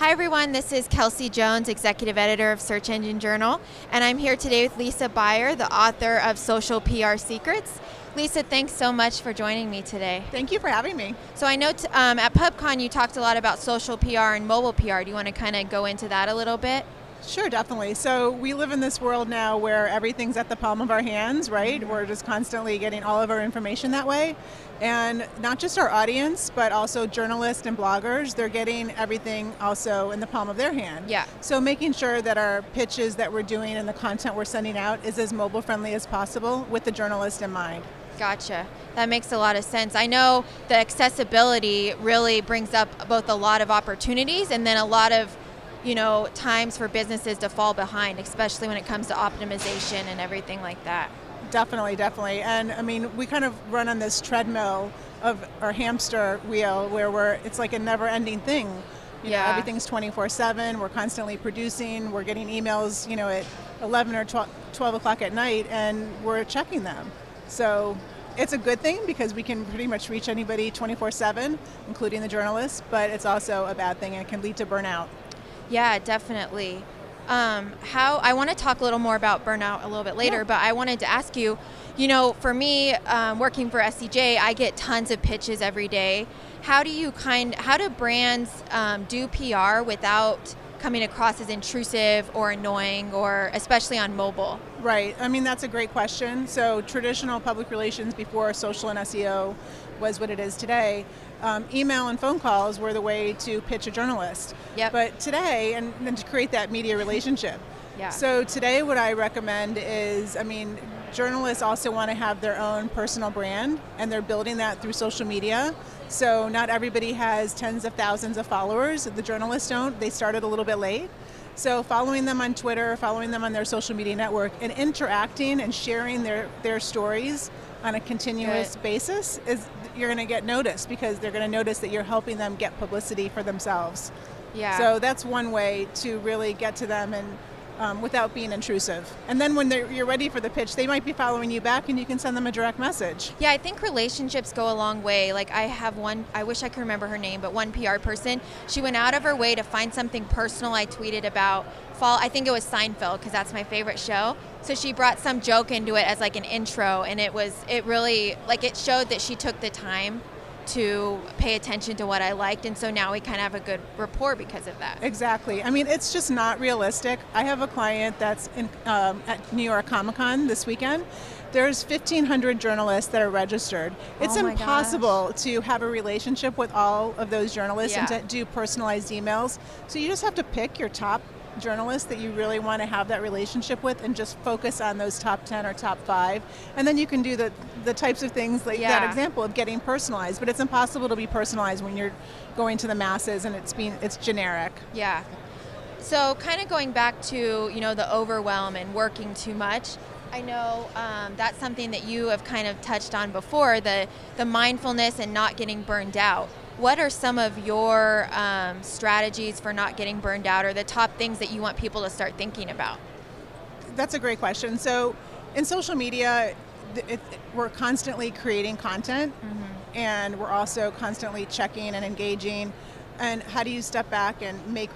Hi everyone, this is Kelsey Jones, Executive Editor of Search Engine Journal, and I'm here today with Lisa Beyer, the author of Social PR Secrets. Lisa, thanks so much for joining me today. Thank you for having me. So I know at PubCon you talked a lot about social PR and mobile PR. Do you want to kind of go into that a little bit? Sure, definitely. So we live in this world now where everything's at the palm of our hands, right? Mm-hmm. We're just constantly getting all of our information that way. And not just our audience, but also journalists and bloggers, they're getting everything also in the palm of their hand. Yeah. So making sure that our pitches that we're doing and the content we're sending out is as mobile friendly as possible with the journalist in mind. Gotcha. That makes a lot of sense. I know the accessibility really brings up both a lot of opportunities and then a lot of times for businesses to fall behind, especially when it comes to optimization and everything like that. Definitely, definitely. And I mean, we kind of run on this treadmill of our hamster wheel where it's like a never ending thing. You know, everything's 24/7. We're constantly producing. We're getting emails, at 11 or 12 o'clock at night, and we're checking them. So it's a good thing because we can pretty much reach anybody 24/7, including the journalists, but it's also a bad thing and it can lead to burnout. Yeah, definitely. I want to talk a little more about burnout a little bit later, but I wanted to ask you, for me, working for SCJ, I get tons of pitches every day. How do brands do PR without coming across as intrusive or annoying, or especially on mobile? Right. I mean, that's a great question. So traditional public relations before social and SEO was what it is today. Email and phone calls were the way to pitch a journalist. Yep. But today, and to create that media relationship. Yeah. So today what I recommend is, journalists also want to have their own personal brand, and they're building that through social media. So not everybody has tens of thousands of followers. The journalists don't. They started a little bit late. So following them on Twitter, following them on their social media network, and interacting and sharing their stories on a continuous basis, you're going to get noticed because they're going to notice that you're helping them get publicity for themselves. Yeah. So that's one way to really get to them and without being intrusive. And then when you're ready for the pitch, they might be following you back and you can send them a direct message. Yeah, I think relationships go a long way. Like I have one, I wish I could remember her name, but one PR person, she went out of her way to find something personal I tweeted about. I think it was Seinfeld, because that's my favorite show. So she brought some joke into it as like an intro, and it really, it showed that she took the time to pay attention to what I liked, and so now we kind of have a good rapport because of that. Exactly. I mean, it's just not realistic. I have a client that's at New York Comic Con this weekend. There's 1,500 journalists that are registered. It's impossible to have a relationship with all of those journalists and to do personalized emails. So you just have to pick your top journalists that you really want to have that relationship with and just focus on those top 10 or top 5, and then you can do the types of things like that example of getting personalized. But it's impossible to be personalized when you're going to the masses and it's generic. Yeah. So kind of going back to the overwhelm and working too much, I know that's something that you have kind of touched on before, the mindfulness and not getting burned out. What are some of your strategies for not getting burned out, or the top things that you want people to start thinking about? That's a great question. So in social media, we're constantly creating content, and we're also constantly checking and engaging. And how do you step back and make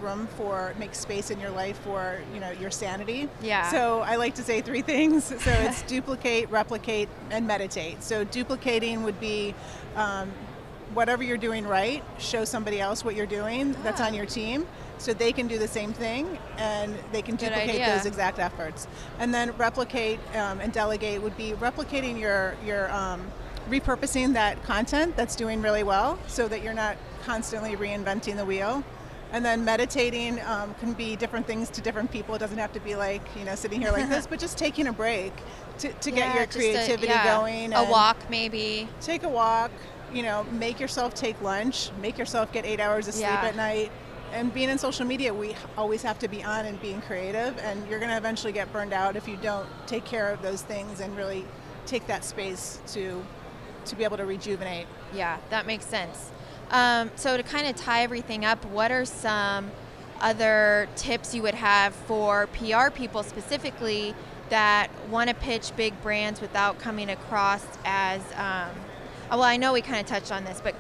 space in your life for your sanity? Yeah. So I like to say 3 things. So it's duplicate, replicate, and meditate. So duplicating would be whatever you're doing right, show somebody else what you're doing that's on your team, so they can do the same thing and they can duplicate those exact efforts. And then replicate and delegate would be replicating your repurposing that content that's doing really well, so that you're not constantly reinventing the wheel. And then meditating can be different things to different people. It doesn't have to be like sitting here like this, but just taking a break to get your creativity going. A walk, maybe. Take a walk. Make yourself take lunch, make yourself get 8 hours of sleep at night. And being in social media, we always have to be on and being creative, and you're going to eventually get burned out if you don't take care of those things and really take that space to be able to rejuvenate. Yeah, that makes sense. So to kind of tie everything up, what are some other tips you would have for PR people specifically that want to pitch big brands without coming across as well, I know we kind of touched on this, but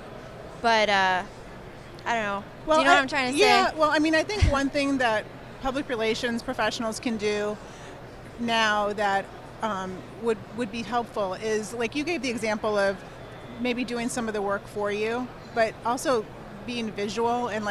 I don't know. Do you know what I'm trying to say? Yeah, well, I mean, I think one thing that public relations professionals can do now that would be helpful is, like you gave the example of maybe doing some of the work for you, but also being visual and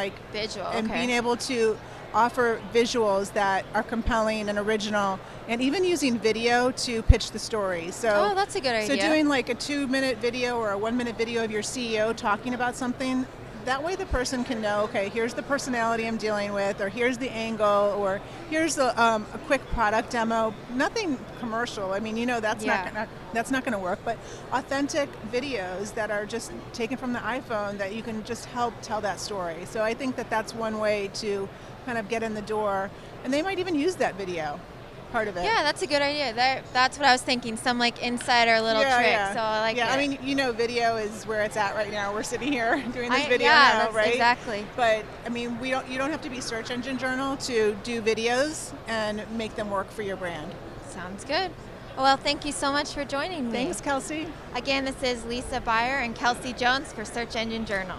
being able to offer visuals that are compelling and original, and even using video to pitch the story. So, that's a good idea. So doing like a 2-minute video or a 1-minute video of your CEO talking about something, that way the person can know, okay, here's the personality I'm dealing with, or here's the angle, or here's a quick product demo. Nothing commercial. I mean, that's not going to work. But authentic videos that are just taken from the iPhone that you can just help tell that story. So I think that that's one way to kind of get in the door, and they might even use that video part of it. Yeah, that's a good idea. That's what I was thinking. Some like insider little trick. Yeah. So I like it. I mean, video is where it's at right now. We're sitting here doing this video now, that's right? Exactly. But I mean, you don't have to be Search Engine Journal to do videos and make them work for your brand. Sounds good. Well, thank you so much for joining me. Thanks, Kelsey. Again, this is Lisa Beyer and Kelsey Jones for Search Engine Journal.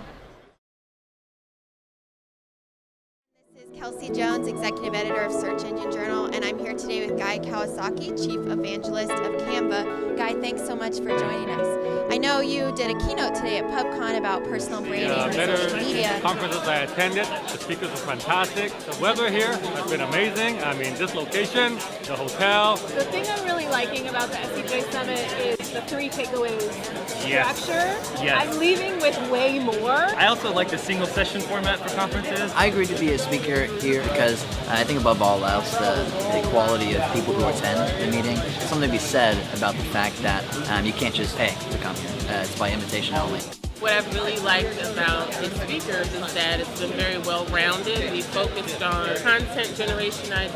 Kelsey Jones, Executive Editor of Search Engine Journal, and I'm here today with Guy Kawasaki, Chief Evangelist of Canva. Guy, thanks so much for joining us. I know you did a keynote today at PubCon about personal branding and social media. Conferences I attended, the speakers were fantastic. The weather here has been amazing. I mean, this location, the hotel. The thing I'm really liking about the SEJ Summit is the 3 takeaways structure. Yes. I'm leaving with way more. I also like the single session format for conferences. I agreed to be a speaker here because I think above all else the quality of people who attend the meeting. There's something to be said about the fact that you can't just pay to come here. It's by invitation only. What I've really liked about the speakers is that it's been very well-rounded. We focused on content generation ideas